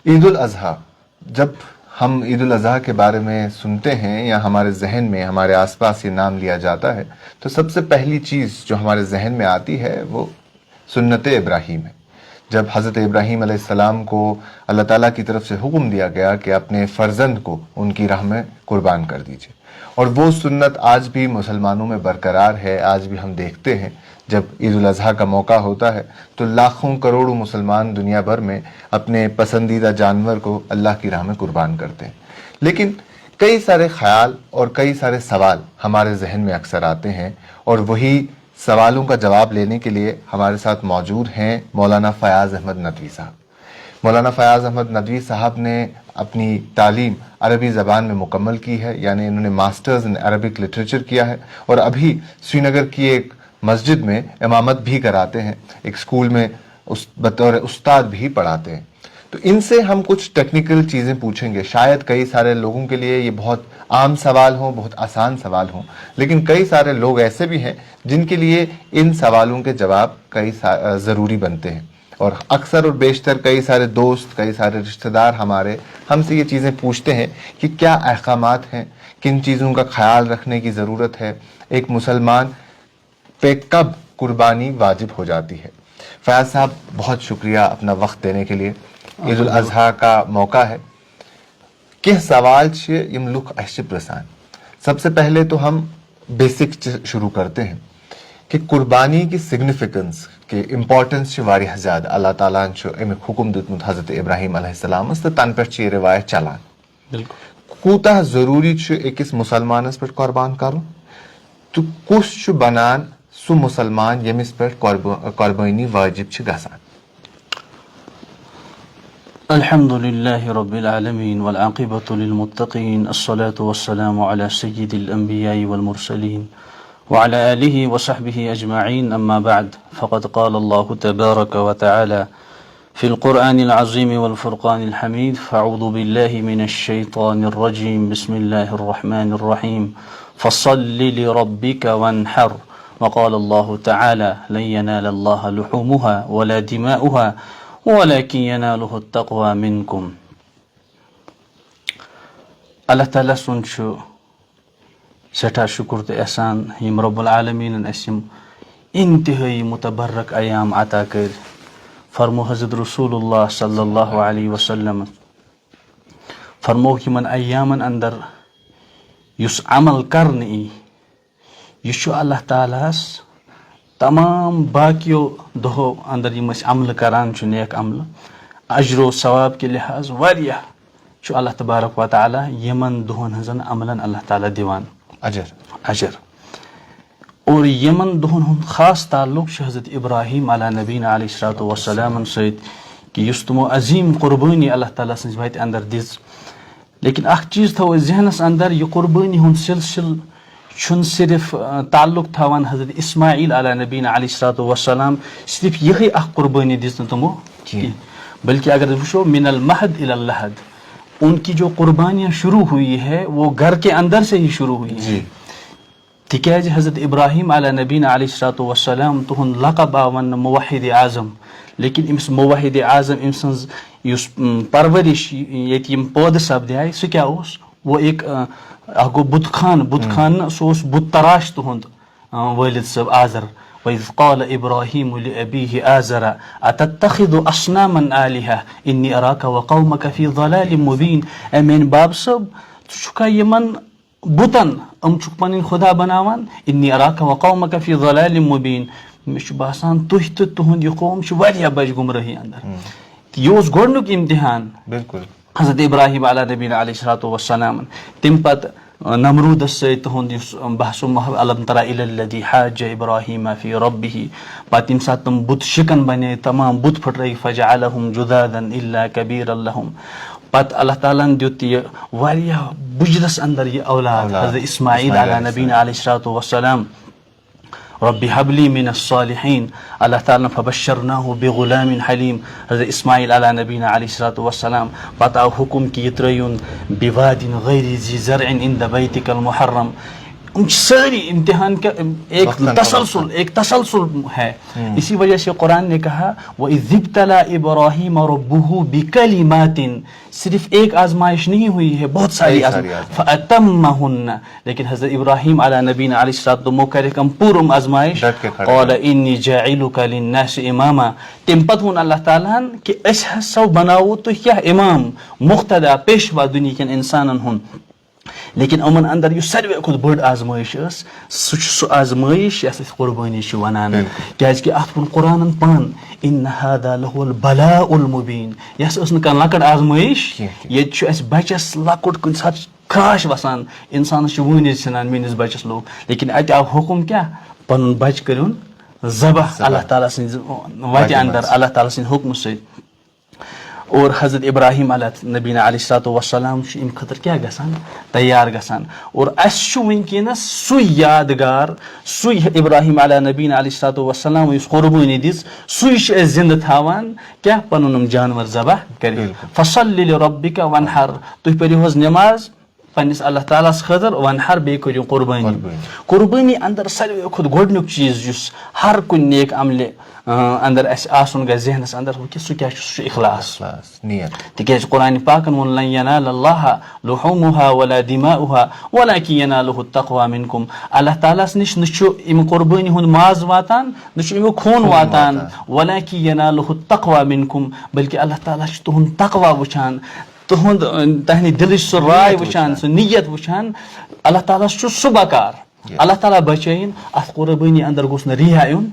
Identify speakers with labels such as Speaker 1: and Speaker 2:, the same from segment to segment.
Speaker 1: عید الاضحیٰ، جب ہم عید الاضحیٰ کے بارے میں سنتے ہیں یا ہمارے ذہن میں ہمارے آس پاس یہ نام لیا جاتا ہے تو سب سے پہلی چیز جو ہمارے ذہن میں آتی ہے وہ سنت ابراہیم ہے. جب حضرت ابراہیم علیہ السلام کو اللہ تعالیٰ کی طرف سے حکم دیا گیا کہ اپنے فرزند کو ان کی راہ میں قربان کر دیجیے، اور وہ سنت آج بھی مسلمانوں میں برقرار ہے. آج بھی ہم دیکھتے ہیں جب عید الاضحیٰ کا موقع ہوتا ہے تو لاکھوں کروڑوں مسلمان دنیا بھر میں اپنے پسندیدہ جانور کو اللہ کی راہ میں قربان کرتے ہیں. لیکن کئی سارے خیال اور کئی سارے سوال ہمارے ذہن میں اکثر آتے ہیں، اور وہی سوالوں کا جواب لینے کے لیے ہمارے ساتھ موجود ہیں مولانا فیاض احمد ندوی صاحب. مولانا فیاض احمد ندوی صاحب نے اپنی تعلیم عربی زبان میں مکمل کی ہے، یعنی انہوں نے ماسٹرز ان عربک لٹریچر کیا ہے، اور ابھی سری نگر کی ایک مسجد میں امامت بھی کراتے ہیں، ایک اسکول میں بطور استاد بھی پڑھاتے ہیں. تو ان سے ہم کچھ ٹیکنیکل چیزیں پوچھیں گے. شاید کئی سارے لوگوں کے لیے یہ بہت عام سوال ہوں، بہت آسان سوال ہوں، لیکن کئی سارے لوگ ایسے بھی ہیں جن کے لیے ان سوالوں کے جواب ضروری بنتے ہیں. اور اکثر اور بیشتر کئی سارے دوست، کئی سارے رشتہ دار ہمارے ہم سے یہ چیزیں پوچھتے ہیں کہ کیا احکامات ہیں، کن چیزوں کا خیال رکھنے کی ضرورت ہے، ایک مسلمان پہ کب قربانی واجب ہو جاتی ہے. فیاض صاحب بہت شکریہ اپنا وقت دینے کے لیے. عید الاضحیٰ کا موقع ہے. کیا سوال یم لوگ اس پرسان. سب سے پہلے تو ہم بیسک شروع کرتے ہیں کہ قربانی کی سگنیفیکنس کہ امپارٹنس واریاہ زیادہ اللہ تعالیٰ امیک حکم دیتمت حضرت ابراہیم علیہ السلام تو تن پہ یہ روایت چلان. کوتاہ ضروری اکس مسلمانس پہ قربان کرن تو کس بنان سو مسلمان یمس پہ قربانی واجب گژھان.
Speaker 2: الحمد لله رب العالمين والعاقبة للمتقين، الصلاة والسلام على سيد الأنبياء والمرسلين وعلى آله وصحبه أجمعين. أما بعد، فقد قال الله تبارك وتعالى في القرآن العظيم والفرقان الحميد: فأعوذ بالله من الشيطان الرجيم، بسم الله الرحمن الرحيم، فصل لربك وانحر. وقال الله تعالى: لن ينال الله لحومها ولا دماؤها وَلَكِنْ يَنَالُهُ التَّقْوَى مِنْكُمْ. اللہ تعالیٰ سن سٹھا شکر تو احسان یم رب العالمین اسم انتہائی متبرک ایام عطا کر. فرمو حضرت رسول اللہ صلی اللہ علیہ وسلم فرمو یمن ایامن اندر یس عمل کرنے یہ اللہ تعالیٰ تمام باقیو دہو اندر یم عمل کران نیک عمل اجر و ثواب کے لحاظ واریاہ اللہ تبارک و تعالی یمن دہن ہزن عملن اللہ تعالی دیوان اجر. اور یمن دہن ہند خاص تعلق حضرت ابراہیم علیہ نبینا علیہ الصلوۃ والسلام ست کہ اس تمو عظیم قربانی اللہ تعالیٰ سن وتہ اندر دِژ. لیکن اخ چیز تھو ذہنس اندر یہ قربانی ہند سلسل چھن صرف تعلق تھاوان حضرت اسماعیل علیہ نبینا علیہ الصلوۃ والسلام صرف یہی اخ قربانی دِژ تمو، بلکہ اگر وچھو من المہد الی اللحد ان کی جو قربانیاں شروع ہوئی ہے وہ گھر کے اندر سے ہی شروع ہوئی ہے. تکیاز حضرت ابراہیم علیہ نبینا علیہ الصلوۃ والسلام تہند لقب آون موحد اعظم، لیکن امس موحد اعظم ام سنز یس پرورش یت یم پود سپدے سہ کیا اس وہ ایک گو بت خان سہ بت تراش تہند والد صاحب آزر. وَإِذْ قَالَ إِبْرَاهِيمُ لِأَبِيهِ آزَرَ أَتَتَّخِذُ أَصْنَامًا آلِهَةً إِنِّي أَرَاكَ وَقَوْمَكَ فِي ضَلَالٍ مُبِينٍ. اے میان باب صاحب ژٕ چھُکھا یمن بُتن چھُکھ پنٕنۍ خدا بناوان. إِنِّي أَرَاكَ وَقَوْمَكَ فِي ضَلَالٍ مُبِينٍ. مےٚ چھُ باسان تُہۍ تہٕ تُہُنٛد یہِ قوم چھُ واریاہ بج گمرٲہی اندر. یہِ اوس گۄڈنیُک امتحان حضرت ابراہیم علیہ نبینا علیہ الصلوۃ والسلام. تمہِ پتہٕ نمرودس ست تہند بحث محب علم ترا الی الذی حاج ابراہیم فی ربہ. پتہ ییٚمہِ ساتہٕ تم بت شکن بنے تمام بت پھٹرٲیِکھ فجعلہم جذاذا الا کبیرا لہم. پتہ اللہ تعالیٰ ہن دیُت یہ واریاہ بجرس اندر یہ اولاد حضرت اسماعیل علیہ نبینا علیہ الصلوۃ والسلام. رب هب لي من الصالحين. اللہ تعالیٰ فبشرناه بغلام حلیم. حضرت اسماعیل علیہ نبینا علیہ الصلوۃ والسلام پتہ آو حکم کہ یہ ترٛٲیُن بواد غیر ذی زرع عند بیتک المحرم. ساری امتحان کا ایک تسلسل ہے. اسی وجہ سے قرآن نے کہا وَإِذِ ابْتَلَىٰ إِبْرَاهِيمَ رَبُّهُ بِكَلِمَاتٍ, صرف ایک آزمائش نہیں ہوئی ہے, بہت ساری آزمائش. فَأَتَمَّهُنَّ, لیکن حضرت ابراہیم علیہ نبینا علیہ السلام موقع کم پورم آزمائش. قَالَ إِنِّي جَاعِلُكَ لِلنَّاسِ إِمَامًا, تم پتہ وون اللہ تعالیٰ کہ اس ہسا بناو تو کیا امام مقتدا پیشوا دنیا کن انسانن ہن. لیکن یِمن اندر یُس ساروی کھۄتہٕ بٔڑ آزمٲیش ٲس سُہ آزمٲیش یَتھ أسۍ قربٲنی چھِ وَنان, کیٛازِکہِ اَتھ ووٚن قرآنن پانہٕ اِنَّ هَذَا لَهُوَ الْبَلَاءُ الْمُبیٖن, یۄس ٲس نہٕ کانٛہہ لۄکٕٹ آزمٲیش. ییٚتہِ چھُ اَسہِ بَچَس لۄکُٹ کُنہِ ساتہٕ خراش وَسان, اِنسانَس چھُ وٲنِتھ ژھٕنان میٲنِس بَچَس لوٚگ, لیکن اَتہِ آو حُکُم کیٛاہ, پَنُن بَچہٕ کٔرۍوُن ذبح اللہ تعالیٰ سٕنٛزِ وَتہِ اندر, اللہ تعالیٰ سٕنٛدِ حُکمہٕ سۭتۍ. اور حضرت ابراہیم علیہ نبینا علیہ الصلوۃ والسلام چھُ اَمہِ خٲطرٕ کیٛاہ گژھان تیار گژھان. اور اَسہِ چھُ وٕنکیٚنس سُے یادگار, سُے ابراہیم علیہ نبینا علیہ الصلوۃ والسلام یُس قربٲنی دِژ, سُے چھِ أسۍ زِندٕ تھاوان کیٛاہ پَنُن یِم جانور ذبح کٔرِتھ. فصلی لربک وانحر, تُہۍ پٔرِو حظ نٮ۪ماز پننس اللہ تعالیٰ خٲطرٕ, وانحر بیٚیہِ کٔرِو قربٲنی. قربٲنی اندر ساروی کھۄتہٕ گۄڈنیُک چیٖز یُس ہر کُنہِ نیک عملہِ اندر اَسہِ آسُن گژھِ ذہنس اندر سُہ کیٛاہ چھُ, سُہ چھُ اخلاص. تِکیٛازِ قرآنِ پاکن ووٚن لن ینال اللہ لحومها ولا دماؤها ولکن ینالہ التقویٰ منکم, اللہ تعالیٰ نِش نہ چھُ اَمہِ قربٲنی ہُنٛد ماز واتان, نہ چھُ اَمیُک خوٗن واتان, ولکن ینالہ التقویٰ منکم, بلکہِ اللہ تعالیٰ چھُ تُہُنٛد تقویٰ وٕچھان, تُہُنٛد تہنٛدِ دِلٕچ سُہ راے وٕچھان, سُہ نیت وٕچھان. اللہ تعالیٰ چھُ سُہ بکار, اللہ تعالیٰ بچٲیِن. اَتھ قربٲنی اندر گوٚژھ نہٕ رِیا یُن,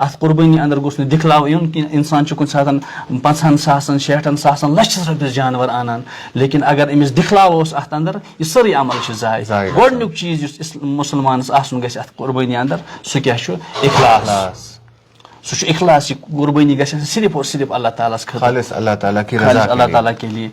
Speaker 2: اتھ قربٲنی اندر گوٚژھ نہٕ دِکھلاو یُن کینٛہہ. اِنسان چھُ کُنہِ ساتہٕ 50,000 60,000 لَچھَس رۄپیَس جانور اَنان, لیکن اگر أمِس دِکھلاو اوس اَتھ اندر, یہِ سٲرٕے عمل چھُ ضایع. گۄڈنیُک چیٖز یُس مُسلمانس آسُن گژھِ اَتھ قربٲنی اندر, سُہ کیٛاہ چھُ, اخلاص. سُہ چھُ اخلاص. یہِ قربٲنی گژھِ صرف اور صرف اللہ تعالیٰ ہس خٲطرٕ,
Speaker 1: خالص اللہ
Speaker 2: تعالیٰ کے لیے.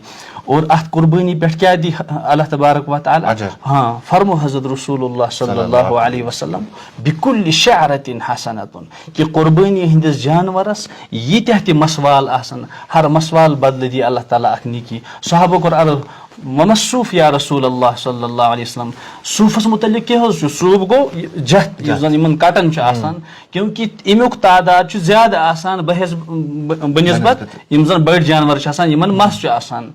Speaker 2: اور اتھ قربٲنی پٮ۪ٹھ کیٛاہ دی اللہ تبارک و تعالیٰ, ہاں فرمو حضرت رسول اللہ صلی اللہ علیہ وسلم بِكُلِّ شعرة حسنة, کہ قربٲنی ہٕنٛدِس جانورس ییٖتیاہ تہِ مسوال آسن, ہر مسوال بدلہٕ دی اللہ تعالیٰ اکھ نیکی. صحابو کوٚر عرض وَمَصوٗف یا رسول اللہ صلی اللہ علیہ وسلم, صوٗفس متعلق کیٛاہ حظ چھُ؟ صوٗف گوٚو جتھ یُس زن یِمن کٹن چھُ آسان, کیونکہِ امیُک تعداد چھُ زیادٕ آسان بنسبت یِم زن بٔڑۍ جانور چھِ آسان, یِمن مس چھُ آسان.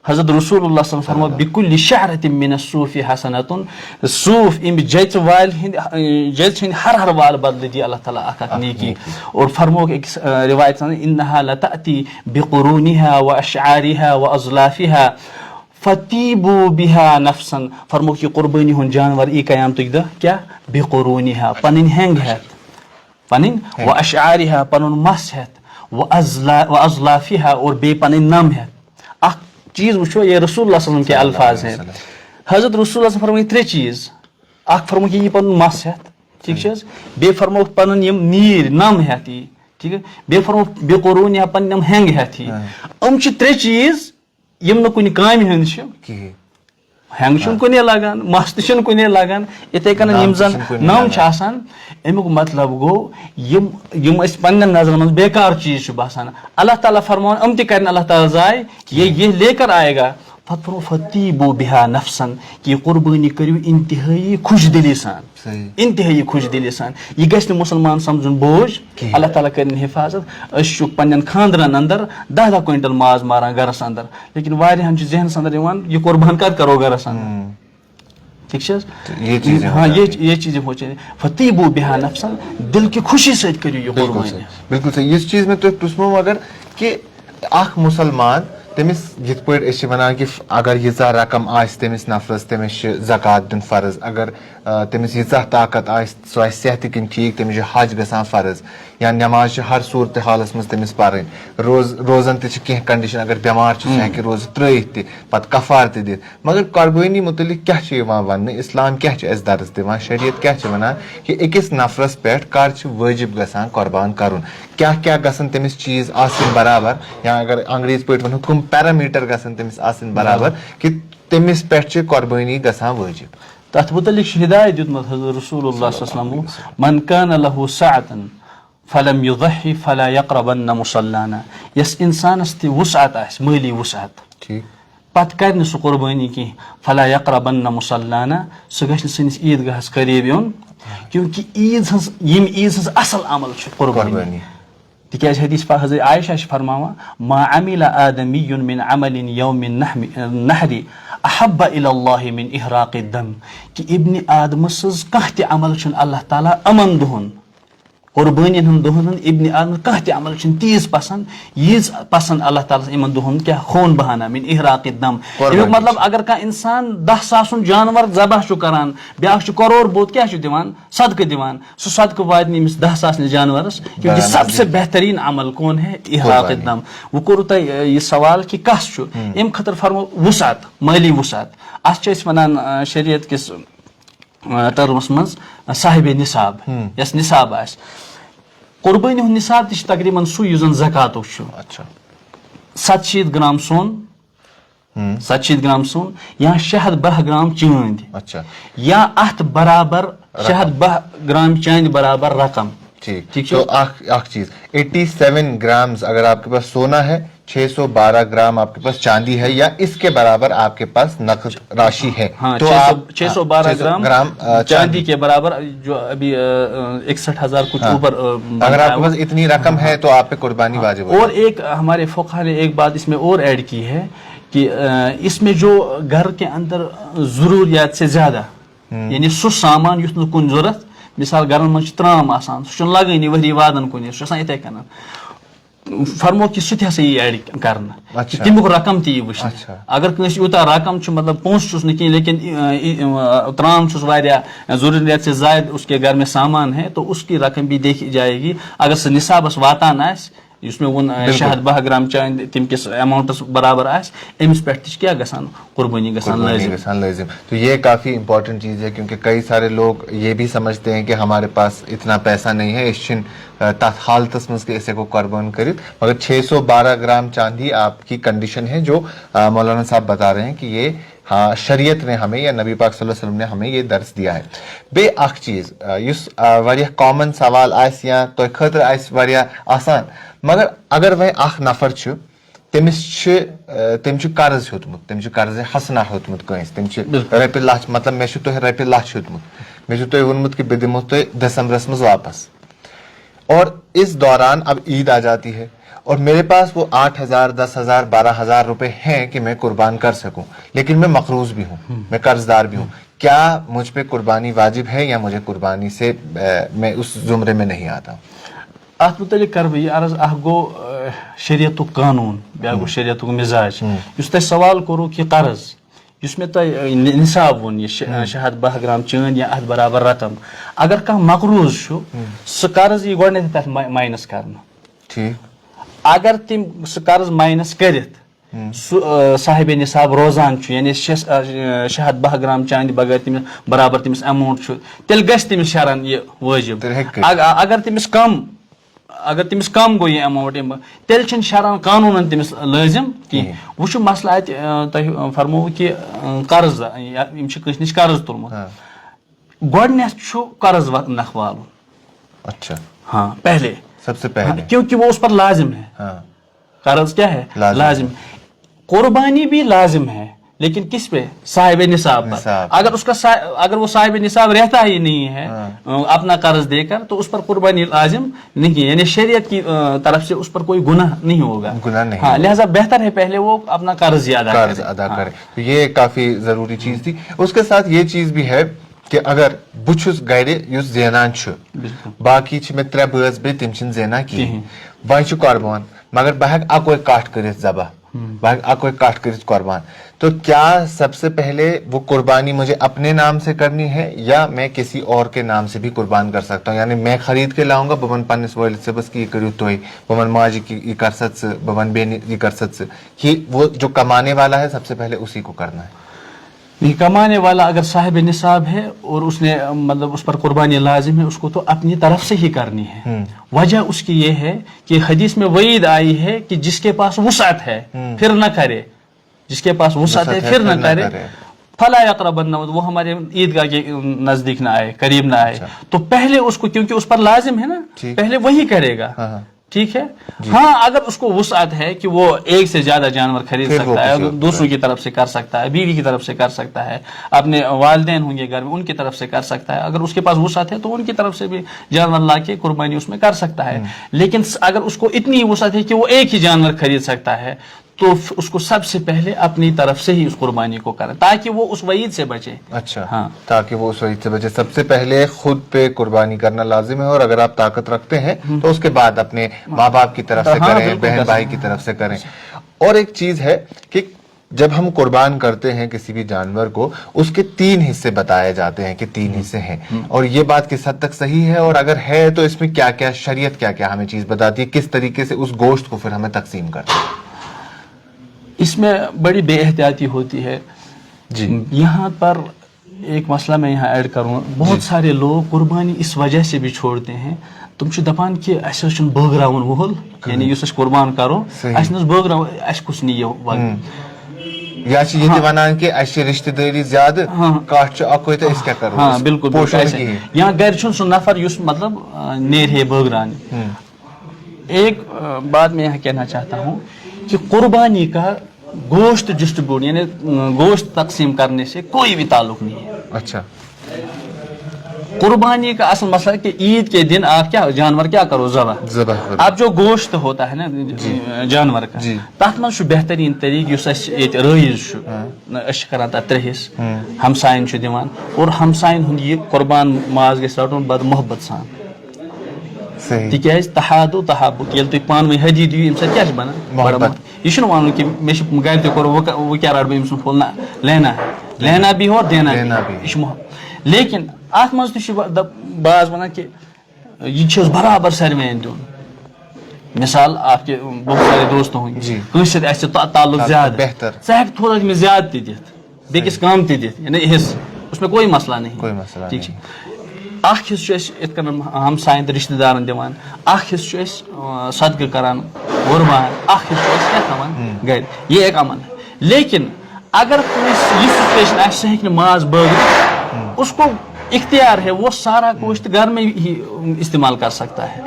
Speaker 2: حضرت رسول اللہ صلی اللہ علیہ وسلم بِكُلِّ شعرة من الصوٗفِ حسنة, صوٗف اَمہِ جژِ والہِ ہٕنٛدِ جژِ ہٕنٛدِ ہر وال بدلہٕ دی اللہ تعالیٰ اکھ نیکی. اور فرموکھ أکِس رِوایتس منٛز اِنہا لتأتی بِقُرونِہا واشعارِہا واضلافِہا فطیبوا بِہا نفسن, فرموکھ یہِ قربٲنی ہُنٛد جانور ای قیامتٕکۍ دۄہ کیٛاہ, بِقُرونِہا پنٕنۍ ہینٛگ ہٮ۪تھ, پنٕنۍ واشعارِہا پنُن مس ہٮ۪تھ, واضلافِہا اور بیٚیہِ پنٕنۍ نم ہٮ۪تھ. اکھ چیٖز وٕچھو یہ رسول اللہ صلی اللہ علیہ وسلم کے الفاظ ہیں. حضرت رسول اللہ فرمٲے 3 چیٖز. اکھ فرموکھ یہِ پنُن مس ہٮ۪تھ, ٹھیٖک چھِ حظ, بیٚیہِ فرموکھ پنُن یِم نیٖرۍ نم ہٮ۪تھ یی, ٹھیٖک ہے, بیٚیہِ فرموکھ بِقُرونِہا پنٕنۍ یِم ہینٛگہٕ ہٮ۪تھ یی. یِم چھِ 3 چیٖز یِم نہٕ کُنہِ کامہِ ہٕنٛدۍ چھِ. ہینٛگ چھُنہٕ کُنے لگان, مس تہِ چھُنہٕ کُنے لگان, یِتھٕے کٔنۍ یِم زن نم چھِ آسان. امیُک مطلب گوٚو یِم أسۍ پننٮ۪ن نظرن منٛز بیکار چیٖز چھُ باسان. اللہ تعالیٰ فرماوان یِم تہِ کرن اللہ تعالیٰ ضایع, یہ لے کر آئے گا. پتہٕ فرمو فطیبوا بِہا نفسن, کہ یہ قربٲنی کٔرِو انتہٲیی خوش دلی سان, انتہٲیی خوش دلی سان. یہِ گژھِ نہٕ مُسلمان سمجھُن بوج. اللہ تعالیٰ کرن حفاظت. أسۍ چھُ پننٮ۪ن خاندرن اندر 10 کوینٹل ماز ماران گرس اندر, لیکن واریاہن چھُ ذہنس اندر یِوان یہِ قربان کر کرو گرس اندر, ٹھیک چھِ حظ. ہاں یہ چیز فطیبوا بِہا نفسن, دل کی خوشی سۭتۍ کٔرِو یہِ قربٲنی.
Speaker 1: بالکل صحیح. یُس چیٖز مےٚ تۄہہِ پرٛژھمو اگر کہِ اکھ مُسلمان تٔمِس یِتھ پٲٹھۍ أسۍ چھِ وَنان کہِ اگر ییٖژاہ رقم آسہِ تٔمِس نفرس تٔمِس چھِ زکات دیُن فرض, اگر تٔمِس ییٖژاہ طاقت آسہِ سُہ آسہِ صحتہٕ کِنۍ ٹھیٖک تٔمِس چھُ حج گژھان فرض, یا نٮ۪ماز چھِ ہر صوٗرتِ حالس منٛز تٔمِس پرٕنۍ, روزن تہِ چھِ کینٛہہ کنڈِشن, اگر بٮ۪مار چھُ سُہ ہٮ۪کہِ روزٕ ترٲیِتھ تہِ, پتہٕ کفار تہِ دِتھ. مگر قربٲنی مُتعلق کیٛاہ چھُ یِوان وننہٕ, اسلام کیٛاہ چھُ اَسہِ درس دِوان, شریعت کیٛاہ چھِ ونان کہِ أکِس نفرس پٮ۪ٹھ کر چھُ وٲجب گژھان قۄربان کرُن, کیٛاہ کیٛاہ گژھن تٔمِس چیٖز آسٕنۍ برابر, یا اگر انگریٖزۍ پٲٹھۍ ونو کٕم پیرامیٖٹر گژھن تٔمِس آسٕنۍ برابر کہِ تٔمِس پٮ۪ٹھ چھِ قۄربٲنی گژھان وٲجب.
Speaker 2: تتھ متعلق چھُ ہدایت دیُتمُت حضرت رسول اللہ صلی اللہ علیہ وسلم, من کان لہُ سعة فلم یضحی فلا یقربن مصلانا. یس انسانس تہِ وسعت آسہِ, مٲلی وسعت, پتہ کر سہ قربانی کی فلا یقربن مصلانا سہ گژھِ سٲنِس عیٖدگاہس قریٖب یُن کیونکہ عیٖد ہٕنٛز ییٚمہِ عیٖز ہٕنٛز اصل عمل چھُ قربانی تِکیٛازِ حدیث حضرت عائشہ چھِ فرماوان ما عمل آدمی من عمل یوم النحر احب الى اللہ من احراق الدم کہ ابن آدم سٕنٛز کانٛہہ تہِ عمل چھُنہٕ اللہ تعالیٰ یِمن دۄہن قربانین ہُنٛد دۄہن ابن آدم کانٛہہ تہِ عمل چھُنہٕ تیٖژ پسند ییٖژ پسند اللہ تعالیٰ یِمن دۄہن کیٛاہ خوٗن بہانا من احراق الدم امیُک مطلب اگر کانٛہہ انسان 10,000 جانور ذبح چھُ کران بیاکھ چھُ کرور بوٚد کیٛاہ چھُ دِوان صدقہٕ دِوان سُہ صدقہٕ واتہِ نہٕ أمِس 10,000 جانورس کیونکہ سب سے بہترین عمل کون ہے احراق الدم وۄنۍ کوٚروٕ تۄہہِ یہِ سوال کہِ کس چھُ امہِ خٲطرٕ فرمو وُسعت مٲلی وُسعت اتھ چھِ أسۍ ونان شریعت کِس ٹرمس منٛز صاحبِ نصاب یس نصاب آسہِ قربٲنی ہُنٛد نصاب تہِ چھُ تقریٖباً سُے یُس زن زکاتُک چھُ 700 گرام سۄن 700 گرام سۄن یا 612 گرام چٲندۍ یا اتھ برابر 612 گرام چاندِ برابر رقم
Speaker 1: ٹھیک تو ایک چیز 87 گرامز اگر آپ کے پاس سونا ہے 612 گرام آپ کے پاس چاندی ہے یا اس کے برابر آپ کے پاس نقد راشی ہے
Speaker 2: تو 612 گرام چاندی کے برابر جو ابھی 61,000 کچھ اوپر
Speaker 1: اگر آپ کے پاس اتنی رقم ہے تو آپ پہ قربانی واجب ہے.
Speaker 2: اور ایک ہمارے فقہا نے ایک بات اس میں اور ایڈ کی ہے کہ اس میں جو گھر کے اندر ضروریات سے زیادہ یعنی سُہ سامان یُس نہٕ کُنہِ ضوٚرتھ مثال گرن منٛز چھُ ترام آسان سُہ چھُنہٕ لگٲنی ؤری وادن کُنہِ سُہ چھُ آسان یِتھے کٔنۍ فرمو کہِ سُہ تہِ ہسا یی ایڈ کرنہٕ تمیُک رقم تہِ یی وٕچھنہٕ اگر کٲنٛسہِ یوٗتاہ رقم چھُ مطلب پونٛسہٕ چھُس نہٕ کینٛہہ لیکن ترام چھُس واریاہ ضروریات سے زائد اس کے گھر میں سامان ہے تو اس کی رقم بھی دیکھی جائے گی اگر سُہ نصابس واتان آسہِ یُس مےٚ ووٚن 612 گرام چاندِ تمہِ کِس ایماونٹس برابر آسہِ أمِس پٮ۪ٹھ تہِ چھِ کیٛاہ گژھان قربٲنی گژھان لٲزم.
Speaker 1: تو یہ کافی امپورٹنٹ چیز ہے کیونکہ کئی سارے لوگ یہ بھی سمجھتے ہیں کہ ہمارے پاس اتنا پیسہ نہیں ہے اس تتھ حالتس مز کہ اسے کو قربان کرت مگر 612 گرام چاندی آپ کی کنڈیشن ہے جو مولانا صاحب بتا رہے ہیں کہ یہ شریعت نے ہمیں یا نبی پاک صلی اللہ علیہ وسلم نے ہمیں یہ درس دیا ہے. بے اخ چیز یس واریاہ کامن سوال آسہِ یا تۄہہِ خٲطرٕ آسہِ واریاہ آسان مگر اگر وۄنۍ اکھ نفر چھُ تٔمِس تٔمۍ چھُ قرض ہیوٚتمُت تٔمۍ چھُ قرض حسنا ہیوٚتمُت کٲنٛسہِ تٔمۍ چھِ رۄپیہِ لچھ مطلب مےٚ چھُ تۄہہِ رۄپیہِ لچھ ہیوٚتمُت مےٚ چھُ تۄہہِ ووٚنمُت کہ بہٕ دِمو تۄہہِ دسمبرس منٛز واپس اور اس دوران اب عید آ جاتی ہے اور میرے پاس وہ 8,000 10,000 12,000 روپے ہیں کہ میں قربان کر سکوں لیکن میں مقروض بھی ہوں میں قرض دار بھی ہوں کیا مجھ پہ قربانی واجب ہے یا مجھے قربانی سے میں اس زمرے میں نہیں آتا ہوں.
Speaker 2: اتھ متعلق کر بہٕ یہِ عرض اکھ گوٚو شریعتُک قانوٗن بیاکھ گوٚو شریعتُک مِزاج یُس تۄہہِ سوال کوٚروٕ کہِ قرض یُس مےٚ تۄہہِ نصاب ووٚن یہِ 612 گرام چٲنۍ یا اتھ برابر رقم اگر کانٛہہ مقروض چھُ سُہ قرض یی گۄڈنیتھٕے تتھ ماینس کرنہٕ اگر تٔمۍ سُہ قرض ماینس کٔرِتھ سُہ صاحبِ نصاب روزان چھُ یعنی 612 گرام چاندِ بغٲر تٔمِس برابر تٔمِس ایماونٹ چھُ تیٚلہِ گژھِ تٔمِس شرن یہِ وٲجب اگر تٔمِس کم گوٚو یہِ ایماونٹ تیٚلہِ چھُنہٕ شرن قانوٗنن تٔمِس لٲزم کینٛہہ. وۄنۍ چھُ مسلہٕ اتہِ تۄہہِ فرمووُ کہِ قرض یِم چھِ کٲنٛسہِ نِش قرض تُلمُت گۄڈنیتھ چھُ قرض نکھ والُن ہاں پہلے
Speaker 1: سب سے پہلے
Speaker 2: کیونکہ وہ اس پر لازم ہے قرض کیا ہے لازم قربانی بھی لازم ہے لیکن کس پہ صاحب نصاب پر اگر وہ صاحب نصاب رہتا ہی نہیں ہے اپنا قرض دے کر تو اس پر قربانی لازم نہیں ہے یعنی شریعت کی طرف سے اس پر کوئی گناہ نہیں ہوگا ہاں لہٰذا بہتر ہے پہلے وہ اپنا قرض ادا کرے.
Speaker 1: تو یہ کافی ضروری چیز تھی. اس کے ساتھ یہ چیز بھی ہے کہ اگر بہٕ چھُس گرِ یُس زینان چھُ باقی چھِ مےٚ 3 بٲژ بیٚیہِ تِم چھِنہٕ زینان کِہیٖنۍ وۄنۍ چھُ قۄربان مگر بہٕ ہٮ۪کہٕ اکوے کٹھ کٔرِتھ ذبح بہٕ ہٮ۪کہٕ اکوے کٹھ کٔرِتھ قۄربان تو کیا سب سے پہلے وہ قربانی مجھے اپنے نام سے کرنی ہے یا میں کسی اور کے نام سے بھی قربان کر سکتا ہوں یعنی میں خرید کے لاؤں گا بہٕ وَنہٕ پننِس وٲلِد صٲبس کہ یہِ کٔرِو تُہۍ بہٕ وَنہٕ ماجہِ کہ یہِ کر سا ژٕ بہٕ وَنہٕ بیٚنہِ یہِ کر سا ژٕ کہ وہ جو کمانے والا ہے سب سے پہلے اسی کو کرنا ہے.
Speaker 2: کمانے والا اگر صاحب نصاب ہے اور اس نے مطلب اس پر قربانی لازم ہے اس کو تو اپنی طرف سے ہی کرنی ہے. وجہ اس کی یہ ہے کہ حدیث میں وعید آئی ہے کہ جس کے پاس وسعت ہے پھر نہ کرے جس کے پاس وسعت ہے پھر نہ کرے فلا یقربن وہ ہمارے عیدگاہ کے نزدیک نہ آئے قریب نہ آئے تو پہلے اس کو کیونکہ اس پر لازم ہے نا پہلے وہی کرے گا ٹھیک ہے. ہاں اگر اس کو وسعت ہے کہ وہ ایک سے زیادہ جانور خرید سکتا ہے, دوسروں کی طرف سے کر سکتا ہے, بیوی کی طرف سے کر سکتا ہے, اپنے والدین ہوں گے گھر میں ان کی طرف سے کر سکتا ہے, اگر اس کے پاس وسعت ہے تو ان کی طرف سے بھی جانور لا کے قربانی اس میں کر سکتا ہے. لیکن اگر اس کو اتنی وسعت ہے کہ وہ ایک ہی جانور خرید سکتا ہے تو اس کو سب سے پہلے اپنی طرف سے ہی اس قربانی کو کرے تاکہ وہ اس وعید سے بچے.
Speaker 1: اچھا,
Speaker 2: ہاں
Speaker 1: تاکہ وہ اس وعید سے بچے. سب سے پہلے خود پہ قربانی کرنا لازم ہے, اور اگر آپ طاقت رکھتے ہیں تو اس کے بعد اپنے ماں باپ کی طرف سے کریں, بہن بھائی کی طرف سے کریں. اور ایک چیز ہے کہ جب ہم قربان کرتے ہیں کسی بھی جانور کو, اس کے 3 حصے بتائے جاتے ہیں کہ 3 حصے ہیں, اور یہ بات کس حد تک صحیح ہے, اور اگر ہے تو اس میں کیا کیا شریعت کیا کیا ہمیں چیز بتاتی ہے, کس طریقے سے اس گوشت کو پھر ہمیں تقسیم کرتے ہیں؟
Speaker 2: اس میں بڑی بے احتیاطی ہوتی ہے.
Speaker 1: جی
Speaker 2: یہاں پر ایک مسئلہ میں یہاں ایڈ کروں, بہت سارے لوگ قربانی اس وجہ سے بھی چھوڑتے ہیں, تم چھو دپان کہ اسہ چھن بٲگراوُن وول, یعنی یُس أسۍ قربان کرو اسہ نس بٲگراو, اسہ کُس نی یہ وقت,
Speaker 1: یا چھ یہ ونان کہ اسہ رشتہ داری زیادہ کاٹ چھ اکوے تو اس کیا کرو.
Speaker 2: ہاں بالکل. یہاں گھر چھن سُہ نفر یُس مطلب نیرِ ہے بٲگرانے. ایک بات میں یہاں کہنا چاہتا ہوں کہ قربانی کا گوشت ڈسٹریبیوٹ یعنی گوشت تقسیم کرنے سے کوئی بھی تعلق نہیں ہے.
Speaker 1: اچھا,
Speaker 2: قربانی کا اصل مسئلہ کہ عید کے دن آپ کیا جانور کیا کرو ذبح. اب جو گوشت ہوتا ہے نا جانور کا, تک من بہترین طریقہ اس یہ رائج کران تک 3 حصہ, ہمسائن دِوان, اور ہمسائن ہند یہ قربان ماز گژھِ رٹُن بد محبت سان. تکیاز تحادو تحابت یل تھی پان ون حدی دیو ام سات کیا بنان یہ ون کہ مے گھر تہ کور وہ کیا رٹ بہ ام سن پھول نہ لینا بھی ہو اور دینا بھی, یہ محبت. لیکن ات مز تہ باز ونان کہ یہ برابر ساروین دین. مثال آپ کے بہت سارے دوست ہوں گے کنس سہ تعلق زیادہ بہتر, ژٕ ہیٚکھ تھوڑا میں زیادہ تہ دِتھ بیٚکِس کم تہ دِتھ, یعنی حصہ اس میں کوئی مسئلہ نہیں. ٹھیک ہے, اخ حصہ ات کن ہمسائن رشتہ دارن دِوان, اخ حصہ صدقہ کران قربان, اخ حصہ کیا تھاوان گھر, یہ ایک عمل ہے. لیکن اگر یہ سچویشن آسہِ سہ ہیٚکہِ نہٕ ماز بٲگرِتھ, اس کو اختیار ہے وہ سارا گوشت گھر میں ہی استعمال کر سکتا ہے.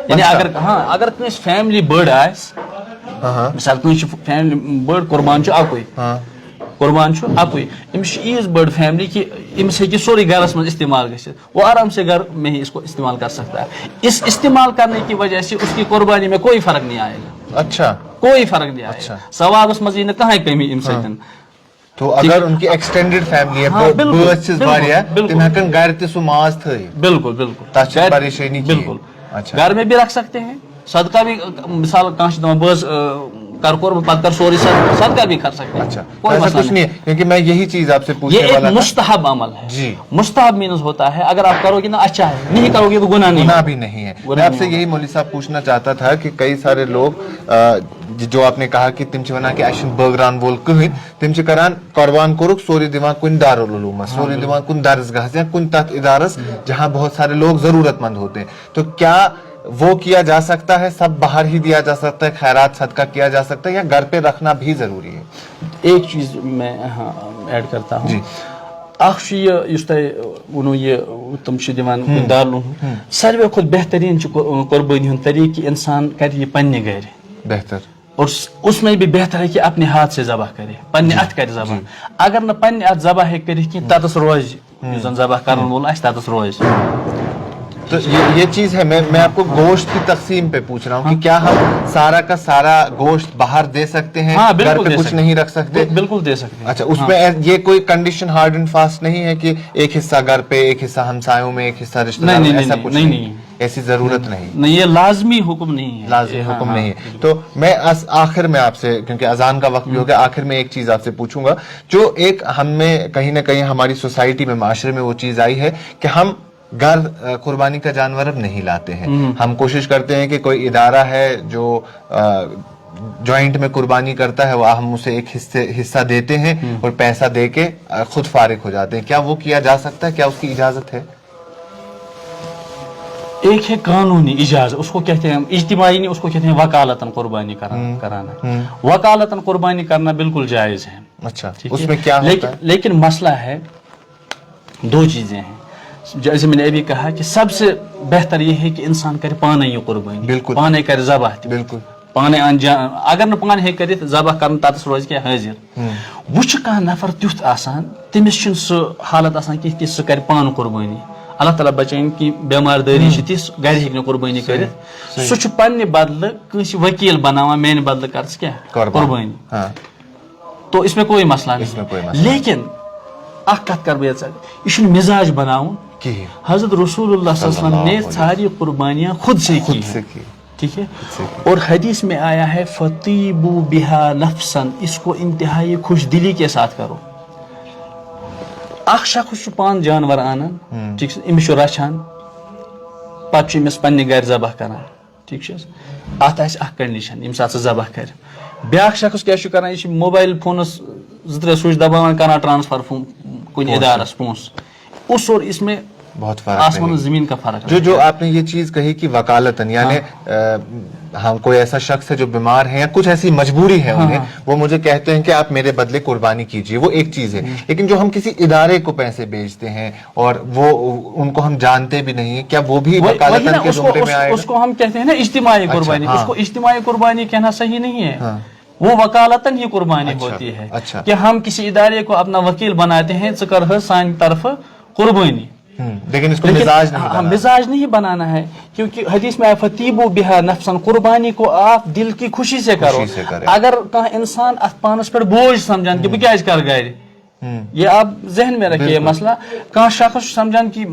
Speaker 2: یعنی اگر کنس فیملی بڑ آس, مثال کنس فیملی بڑ قربان اکوے, قربان اکوے, امس ایز بڑ فیملی کہ امس ہیٚکہِ سورُے گھرس منٛز استعمال گژھِتھ, وہ آرام سے گھر میں ہی اس کو استعمال کر سکتا ہے. اس استعمال کرنے کی وجہ سے اس کی قربانی میں کوئی فرق نہیں آئے گا.
Speaker 1: اچھا, کوئی فرق نہیں آئے گا,
Speaker 2: ثوابس مز یی نہٕ کٕہٕنۍ کمی امہِ سۭتۍ.
Speaker 1: تو اگر ان کی ایکسٹینڈڈ فیملی ہے, بٲژ چھِس واریاہ, تِم ہیٚکن گھر تہِ سُہ ماز تھٲیِتھ. بالکل بالکل, تتھ چھِ پریشٲنی بالکل.
Speaker 2: گھر میں بھی رکھ سکتے ہیں, صدقہ بھی, مثال کانٛہہ دپان بہٕ کر قرب پتہ کر سوری صدقہ بھی کر سکتے ہیں.
Speaker 1: اچھا, ایسا کچھ نہیں ہے, کیونکہ میں یہی چیز آپ سے پوچھنے والا تھا.
Speaker 2: یہ ایک مستحب عمل ہے.
Speaker 1: جی,
Speaker 2: مستحب مینز ہوتا ہے اگر آپ کرو گے نا اچھا ہے, نہیں کرو گے تو گناہ نہیں,
Speaker 1: گناہ بھی نہیں ہے. میں آپ سے یہی مولوی صاحب پوچھنا چاہتا تھا کہ کئی سارے لوگ جو آپ نے کہا کہ تم چھ ونان کہ اسہ بٲگران وول کٕہٕنۍ, تم چھ کران قربان کورُکھ سورُے دِوان کُنہِ دارالعلومس, سورُے دِوان کُنہِ درسگاہس یا کُنہِ تتھ ادارس جہاں بہت سارے لوگ ضرورت مند ہوتے ہیں. تو کیا وہ کیا جا سکتا ہے, سب باہر ہی دیا جا سکتا ہے, خیرات صدقہ کیا جا سکتا ہے, یا گھر پہ رکھنا بھی ضروری ہے؟
Speaker 2: ایک چیز میں ایڈ کرتا ہوں. اخ یُس تۄہہِ ووٚنوُ یہِ تِم چھِ دِوان کُنہِ دارالعلوم, ساروی کھۄتہٕ بہتریٖن چھُ قربٲنی ہُنٛد طریقہٕ کہ انسان کرِ یہ پننہِ گھرِ
Speaker 1: بہتر,
Speaker 2: اور اس میں بھی بہتر ہے کہ اپنے ہاتھ سے ذبح کرے, پننہِ اتھٕ کرِ ذبح. اگر نہٕ پننہِ اتھٕ ذبح ہیٚکہِ کٔرِتھ کینٛہہ تتس روزِ, یُس زن ذبح کرن وول آسہِ تتس روزِ.
Speaker 1: تو یہ چیز ہے. میں آپ کو گوشت کی تقسیم پہ پوچھ رہا ہوں کہ کیا ہم سارا کا سارا گوشت باہر دے سکتے ہیں, گھر پہ کچھ نہیں رکھ سکتے؟
Speaker 2: بالکل دے سکتے ہیں.
Speaker 1: اچھا, اس میں یہ کوئی کنڈیشن ہارڈ اینڈ فاسٹ نہیں ہے کہ ایک حصہ گھر پہ, ایک حصہ ہمسایوں میں, ایک حصہ رشتہ داروں میں, ایسا کچھ نہیں, ایسی ضرورت نہیں,
Speaker 2: یہ لازمی حکم نہیں ہے,
Speaker 1: لازمی حکم نہیں ہے. تو میں آخر میں آپ سے, کیونکہ اذان کا وقت بھی ہو گیا, آخر میں ایک چیز آپ سے پوچھوں گا جو ایک ہم میں کہیں نہ کہیں ہماری سوسائٹی میں, معاشرے میں وہ چیز آئی ہے کہ ہم گھر قربانی کا جانور اب نہیں لاتے ہیں. ہم کوشش کرتے ہیں کہ کوئی ادارہ ہے جو جوائنٹ میں قربانی کرتا ہے, وہ ہم اسے ایک حصہ دیتے ہیں اور پیسہ دے کے خود فارغ ہو جاتے ہیں. کیا وہ کیا جا سکتا ہے؟ کیا اس کی اجازت ہے؟
Speaker 2: ایک ہے قانونی اجازت, اس کو کہتے ہیں اجتماعی نہیں, اس کو کہتے ہیں وکالتاً قربانی کرانا. وکالتاً قربانی کرنا بالکل جائز ہے.
Speaker 1: اچھا, اس میں کیا ہوتا ہے؟
Speaker 2: لیکن مسئلہ ہے, 2 چیزیں ہیں. جیسے میں نے ابھی کہا کہ سب سے بہتر یہ ہے کہ انسان کرے پانے یہ قربانی,
Speaker 1: بالکل
Speaker 2: پانے کرے ذبح,
Speaker 1: بالکل
Speaker 2: پانے انجام, اگر نہ پانے ہے کرت ذبح کرن تتس روز کیا حاضر. وچ کانٛہہ نفر تیُتھ آسان تٔمِس چھُنہٕ سُہ حالت آسان کینٛہہ کہِ سُہ کرِ پانہٕ قربٲنی. اللہ تعالیٰ بچٲیِن کہِ بٮ۪مار دٲری چھِ تِژھ گرِ ہیٚکہِ نہٕ قربٲنی کٔرِتھ, سُہ چھُ پننہِ بدلہٕ کٲنٛسہِ وکیٖل بناوان میانہِ بدلہٕ کر ژٕ کیٛاہ قربٲنی. تو اس میں کوئی مسئلہ نہیں, لیکن اکھ کتھ کرٕ بہٕ یژھان, یہ چھُنہٕ مزاج بناوُن کِہیٖنۍ. حضرت رسول اللہ صلی اللہ علیہ وسلم نے ساری قربانیاں خود سے کی ہیں, ٹھیک ہے, اور حدیث میں آیا ہے فطیبوا بها نفسا, اس کو انتہائی خوش دلی کے ساتھ کرو. اکھ شخص چھُ پانہٕ جانور انان, ٹھیک چھِ, أمِس چھُ رچھان, پتہٕ چھُ أمِس پننہِ گرِ ذبح کران, ٹھیک چھِ حظ, اتھ آسہِ اکھ کنڈیشن ییٚمہِ ساتہٕ سُہ ذبح کرِ. بیاکھ شخص کیٛاہ چھُ کران, یہِ چھُ موبایل فونس 2-3 سوئچ دباوان کران ٹرانسفر کُنہِ ادارس پونٛسہٕ. اس اور اس میں
Speaker 1: بہت فرق,
Speaker 2: آسمان و زمین کا فرق.
Speaker 1: جو آپ نے یہ چیز کہی کہ وکالتاً, یعنی ہم کوئی ایسا شخص ہے جو بیمار ہے یا کچھ ایسی مجبوری ہے انہیں, وہ مجھے کہتے ہیں کہ آپ میرے بدلے قربانی کیجیے, وہ ایک چیز ہے. لیکن جو ہم کسی ادارے کو پیسے بیچتے ہیں اور وہ ان کو ہم جانتے بھی نہیں ہیں, کیا وہ بھی وکالتاً کے زمرے میں آئے گا؟
Speaker 2: اس کو ہم کہتے ہیں نا اجتماعی قربانی. اس کو اجتماعی قربانی کہنا صحیح نہیں ہے, وہ وکالتاً ہی قربانی ہوتی ہے کہ ہم کسی ادارے کو اپنا وکیل بناتے ہیں, ژٕ کر سانہِ طرف قربانی.
Speaker 1: لیکن اس کو
Speaker 2: مزاج نہیں بنانا ہے, کیونکہ حدیث میں فطیبوا بها نفسا, قربانی کو آپ دل کی خوشی سے کرو. اگر کانٛہہ انسان اتھ پانس پہ بوجھ سمجھان کہ بہ کیٛازِ کرٕ گرِ, یہ آپ ذہن میں رکھیے مسئلہ. کانٛہہ شخص سمجھان کہ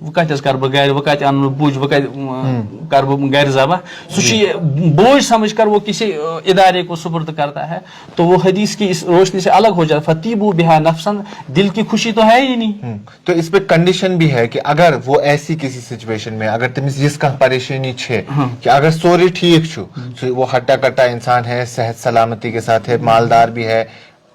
Speaker 2: وہ کتہِ کر بہ گرِ, وہ کتہِ انہٕ بوجھ, وہ کتہِ کر بہ گرِ ذبح, سُہ چھُ یہ بوجھ سمجھ کر وہ کسی ادارے کو سپرد کرتا ہے, تو وہ حدیث کی اس روشنی سے الگ ہو جاتا ہے. فطیبوا بها نفسا, دل کی خوشی تو ہے ہی نہیں.
Speaker 1: تو اس پہ کنڈیشن بھی ہے کہ اگر وہ ایسی کسی سچویشن میں, اگر تمس جس کا پریشانی چھے کہ اگر سوری ٹھیک چھو, وہ ہٹا کٹا انسان ہے, صحت سلامتی کے ساتھ ہے, مالدار بھی ہے,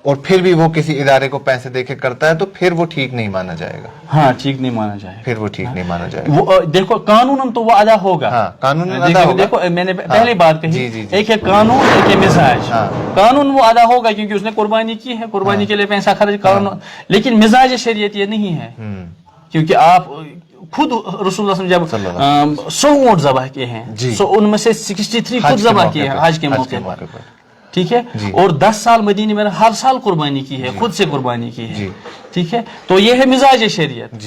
Speaker 1: اور پھر بھی وہ کسی ادارے کو پیسے دے کے کرتا ہے, تو پھر وہ ٹھیک نہیں مانا جائے گا.
Speaker 2: ہاں, ٹھیک نہیں مانا جائے گا,
Speaker 1: پھر وہ ٹھیک نہیں مانا جائے گا.
Speaker 2: وہ دیکھو قانون تو وہ ادا ہوگا.
Speaker 1: ہاں, قانون ادا ہوگا.
Speaker 2: دیکھو میں نے پہلی بات کہی, ایک ہے قانون, ایک ہے مزاج. قانون وہ ادا ہوگا کیونکہ اس نے قربانی کی ہے, قربانی کے لیے پیسہ خرچ قانون, لیکن مزاج شریعت یہ نہیں ہے, کیونکہ آپ خود رسول اللہ صلی اللہ علیہ وسلم جب 100 اونٹ ذبح کیے ہیں, ان میں سے 63 خود ذبح کیے ہیں حج کے موقع پر, ٹھیک ہے, اور 10 سال مدینے میں ہر سال قربانی کی ہے, خود سے قربانی کی ہے, ٹھیک ہے. تو یہ ہے مزاج شریعت.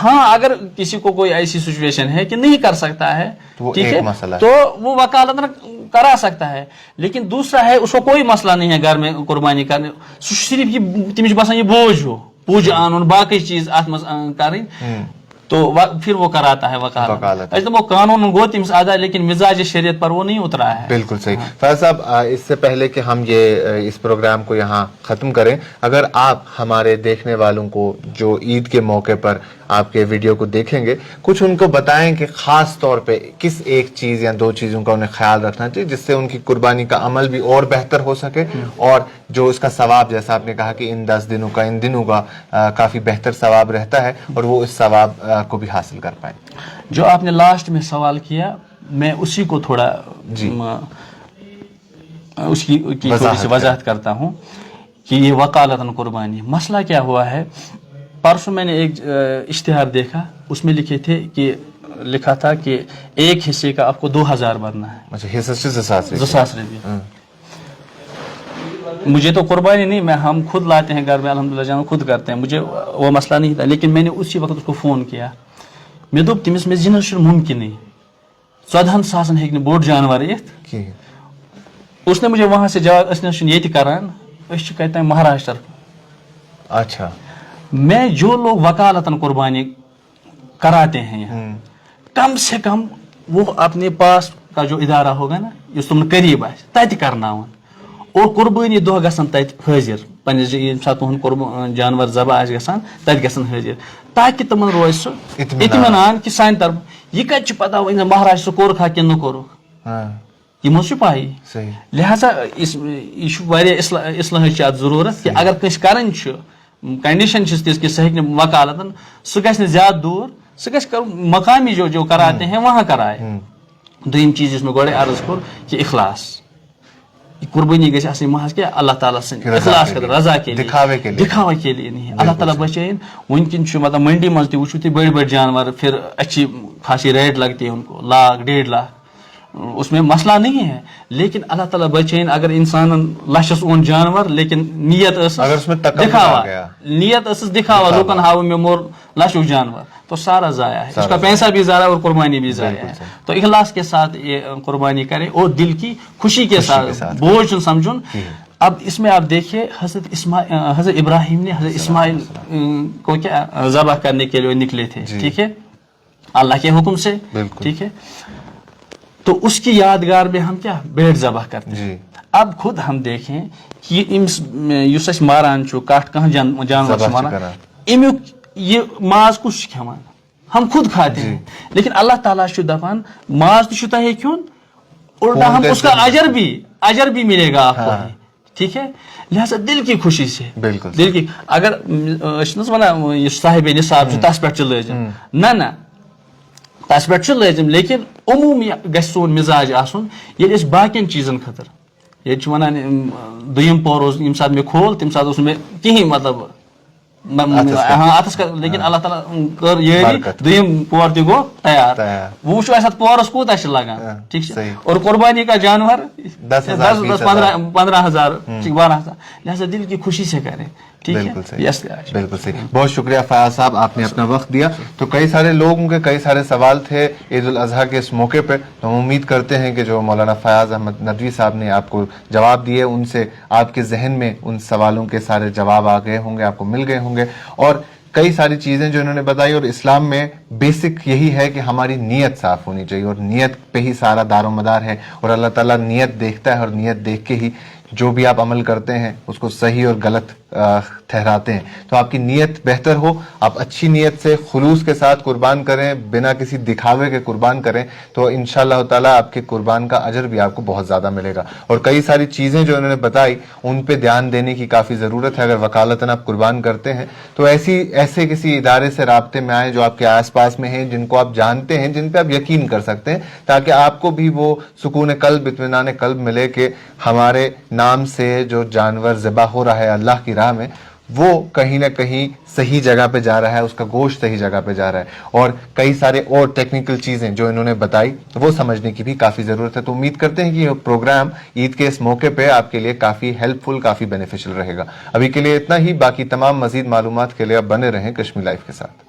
Speaker 2: ہاں, اگر کسی کو کوئی ایسی سچویشن ہے کہ نہیں کر سکتا ہے, ٹھیک ہے, تو وہ وکالت کرا سکتا ہے. لیکن دوسرا ہے اس کو کوئی مسئلہ نہیں ہے گھر میں قربانی کرنے, صرف یہ تمہیں باسان یہ بوجھ ہو, پوجا ان باقی چیز ات مز کریں, تو پھر وہ کراتا ہے وکالت. وہ قانون گو تمس آدھا, لیکن مزاج شریعت پر وہ نہیں اترا ہے.
Speaker 1: بالکل صحیح. فیض صاحب, اس سے پہلے کہ ہم یہ اس پروگرام کو یہاں ختم کریں, اگر آپ ہمارے دیکھنے والوں کو جو عید کے موقع پر آپ کے ویڈیو کو دیکھیں گے, کچھ ان کو بتائیں کہ خاص طور پہ کس ایک چیز یا 2 چیزوں کا انہیں خیال رکھنا چاہیے جس سے ان کی قربانی کا عمل بھی اور بہتر ہو سکے, اور جو اس کا ثواب, جیسا آپ نے کہا کہ ان 10 دنوں کا, ان دنوں کا کافی بہتر ثواب رہتا ہے, اور وہ اس ثواب کو بھی حاصل کر پائیں.
Speaker 2: جو آپ نے لاسٹ میں سوال کیا, میں اسی کو تھوڑا اس کی تھوڑی سی وضاحت کرتا ہوں کہ یہ وکالتاً قربانی مسئلہ کیا ہوا ہے. پرسوں میں نے ایک اشتہار دیکھا, اس میں لکھا تھا کہ ایک حصے کا آپ کو 2000 بھرنا ہے.
Speaker 1: اچھا, حصہ سے 2000
Speaker 2: روپیہ. مجھے تو قربانی نہیں, ہم خود لاتے ہیں گھر میں, الحمدللہ جان خود کرتے ہیں, مجھے وہ مسئلہ نہیں تھا. لیکن میں نے اسی وقت اس کو فون کیا, میں دوپ تمس میں زنس ممکن نہیں, 14 ساسن ہیک بوڑ جانور یتھ. اس نے مجھے وہاں سے جواب, اس نے یہ کران, اس کہتے ہیں مہاراشٹر.
Speaker 1: اچھا,
Speaker 2: میں جو لوگ وکالتاً قربانی کراتے ہیں یہاں, کم سے کم وہ اپنے پاس کا جو ادارہ ہوگا نا, جو تم قریب آئے تت کرناون, اور قربانی دہ گژھن تت حاضر, پنس ییٚمہِ ساتہٕ تُہُنٛد جانور ذبح آسہِ گژھان تتہِ گژھن حاضر, تاکہ تمن روزِ سُہ اطمینان کہ سانہِ طرف یہ کتہِ چھُ پتہ وۄنۍ زن مہاراشٹر کوٚرکھا کِنہٕ نہٕ کوٚرُکھ, یِمن چھُ پایی. لہذا یہ چھُ واریاہ اصلاحٕچ اتھ ضروٗرت کہ اگر کٲنٛسہِ کرٕنۍ چھُ, کنڈیشن چھس تِژھ کہ سُہ ہیٚکہِ نہٕ وکالتاً, سُہ گژھِ نہٕ زیادٕ دوٗر, سُہ گژھِ مقامی جو کراتے ہیں وہاں کرائے. دوٚیِم چیٖز یُس مےٚ گۄڈے عرض کوٚر کہ اخلاص, قربانی گژھِ آسٕنۍ محض کیٛاہ اللہ تعالیٰ سٕنٛدِ اخلاص خٲطرٕ رضا کے لیے دکھاوے کے لیے نہیں اللہ تعالیٰ بچائیں وٕنکٮ۪ن چھُ مطلب منڈی منٛز تہِ وٕچھو تُہۍ بٔڑۍ بٔڑۍ جانور پھر اچھی خاصی ریٹ لگتی ہے ان کو 1,00,000 1,50,000 اس میں مسئلہ نہیں ہے لیکن اللہ تعالیٰ بچائیں اگر انسان لچھس اون جانور لیکن نیت دکھاوا نیت دکھاوا لوکن ہاو میں مور لچھک جانور تو سارا ضائع ہے اس کا پیسہ بھی ضائع اور قربانی بھی ضائع ہے تو اخلاص کے ساتھ یہ قربانی کریں اور دل کی خوشی کے ساتھ بوجھ سمجھن اب اس میں آپ دیکھیے حضرت ابراہیم نے حضرت اسماعیل کو کیا ذبح کرنے کے لیے نکلے تھے ٹھیک ہے اللہ کے حکم سے ٹھیک ہے تو اس کی یادگار میں ہم کیا بیٹ ذبح کرتے ہیں اب خود ہم دیکھیں کہ یس اس ماران کٹ کہاں جانور ماران امیک یہ ماز کس کھیوان ہم خود کھاتے ہیں لیکن اللہ تعالیٰ دپان ماز تو تہ کھیون الٹا ہم اس کا اجر بھی ملے گا آپ کو ٹھیک ہے لہذا دل کی خوشی سے دل کی اگر ونان صاحب نصاب تس پہ لازم نہ تس پہ لازم لیکن عمومی گژھِ سون مزاج آسن ییٚلہِ أسۍ باقین چیزن خٲطرٕ ییٚتہِ چھِ ونان دوٚیِم پور اوس ییٚمہِ ساتہٕ مےٚ کھول تمہِ ساتہٕ اوس نہٕ مےٚ کِہیٖنۍ مطلب اتس لیکن اللہ تعالیٰ کر یٲری دوٚیِم پور تہِ گوٚو تیار وۄنۍ وٕچھو اسہِ اتھ پورس کوٗتاہ چھُ لگان ٹھیک چھِ اور قربانی کا جانور 15,000 12,000 لہذا دل کی خوشی سے کریں
Speaker 1: بالکل صحیح بہت شکریہ فیاض صاحب آپ نے اپنا وقت دیا تو کئی سارے لوگوں کے کئی سارے سوال تھے عید الاضحیٰ کے اس موقع پہ تو ہم امید کرتے ہیں کہ جو مولانا فیاض احمد ندوی صاحب نے آپ کو جواب دیے ان سے آپ کے ذہن میں ان سوالوں کے سارے جواب آ گئے ہوں گے آپ کو مل گئے ہوں گے اور کئی ساری چیزیں جو انہوں نے بتائی اور اسلام میں بیسک یہی ہے کہ ہماری نیت صاف ہونی چاہیے اور نیت پہ ہی سارا دار و مدار ہے اور اللہ تعالیٰ نیت دیکھتا ہے اور نیت دیکھ کے ہی جو بھی آپ عمل کرتے ہیں اس کو صحیح اور غلط ٹھہراتے ہیں تو آپ کی نیت بہتر ہو آپ اچھی نیت سے خلوص کے ساتھ قربان کریں بنا کسی دکھاوے کے قربان کریں تو انشاءاللہ تعالیٰ آپ کے قربان کا اجر بھی آپ کو بہت زیادہ ملے گا اور کئی ساری چیزیں جو انہوں نے بتائی ان پہ دھیان دینے کی کافی ضرورت ہے اگر وکالتاً آپ قربان کرتے ہیں تو ایسے کسی ادارے سے رابطے میں آئیں جو آپ کے آس پاس میں ہیں جن کو آپ جانتے ہیں جن پہ آپ یقین کر سکتے ہیں تاکہ آپ کو بھی وہ سکون قلب اطمینان قلب ملے کہ ہمارے نام سے جو جانور ذبح ہو رہا ہے اللہ کی راہ میں وہ کہیں نہ کہیں صحیح جگہ پہ جا رہا ہے اس کا گوشت صحیح جگہ پہ جا رہا ہے اور کئی سارے اور ٹیکنیکل چیزیں جو انہوں نے بتائی وہ سمجھنے کی بھی کافی ضرورت ہے تو امید کرتے ہیں کہ یہ پروگرام عید کے اس موقع پہ آپ کے لیے کافی ہیلپ فل کافی بینیفیشل رہے گا ابھی کے لیے اتنا ہی باقی تمام مزید معلومات کے لیے آپ بنے رہیں کشمیر لائف کے ساتھ